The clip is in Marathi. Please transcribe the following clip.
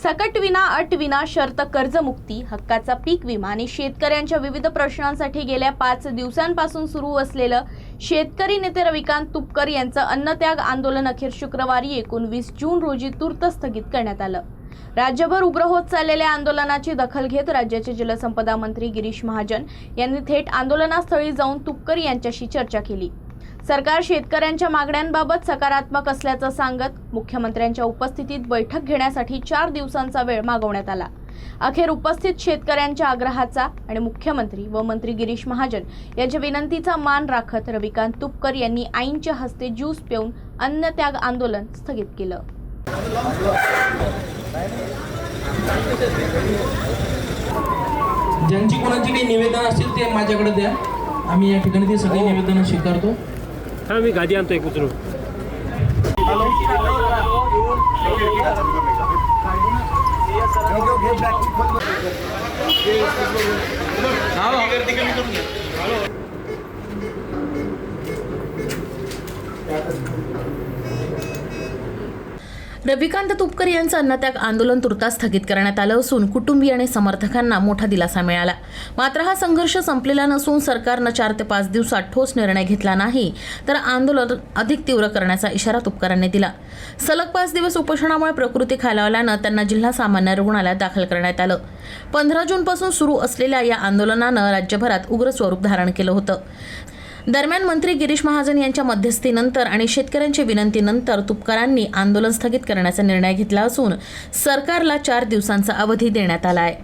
सकट विना अट विना शर्त कर्जमुक्ती, हक्काचा पीक विमा आणि शेतकऱ्यांच्या विविध प्रश्नांसाठी गेल्या 5 दिवसांपासून सुरू असलेलं शेतकरी नेते रविकांत तुपकर यांचं अन्नत्याग आंदोलन अखेर शुक्रवारी 19 जून रोजी तूर्त स्थगित करण्यात आलं। राज्यभर उग्र होत चाललेल्या आंदोलनाची दखल घेत राज्याचे जलसंपदा मंत्री गिरीश महाजन यांनी थेट आंदोलनास्थळी जाऊन तुपकर यांच्याशी चर्चा केली। सरकार शेतकऱ्यांच्या मागण्यांबाबत सकारात्मक असल्याचं सांगत मुख्यमंत्र्यांच्या उपस्थितीत बैठक घेण्यासाठी 4 दिवसांचा वेळ मागवण्यात आला। अखेर उपस्थित शेतकऱ्यांच्या आग्रहाचा आणि मुख्यमंत्री व मंत्री गिरीश महाजन यांच्या विनंतीचा मान राखत रविकांत तुपकर यांनी आईंच्या हस्ते ज्यूस पिऊन अन्नत्याग आंदोलन स्थगित केलं। ज्यांची कोणाची काही निवेदन असतील ते माझ्याकडे द्या, आम्ही या ठिकाणी ते सगळे निवेदन स्वीकारतो। हा, मी गादी आणतोय कुत्रू। रविकांत तुपकर यांचं अन्नत्याग आंदोलन तुर्तास स्थगित करण्यात आलं असून कुटुंबीय आणि समर्थकांना मोठा दिलासा मिळाला। मात्र हा संघर्ष संपलेला नसून सरकारनं 4 ते 5 दिवसात ठोस निर्णय घेतला नाही तर आंदोलन अधिक तीव्र करण्याचा इशारा तुपकरांनी दिला। सलग 5 दिवस उपोषणामुळे प्रकृती खालावल्यानं त्यांना जिल्हा सामान्य रुग्णालयात दाखल करण्यात आलं। 15 जूनपासून सुरू असलेल्या या आंदोलनानं राज्यभरात उग्र स्वरूप धारण केलं होतं। दरम्यान मंत्री गिरीश महाजन यांच्या मध्यस्थीनंतर आणि शेतकऱ्यांच्या विनंतीनंतर तुपकरांनी आंदोलन स्थगित करण्याचा निर्णय घेतला असून सरकारला 4 दिवसांचा अवधी देण्यात आला आहे।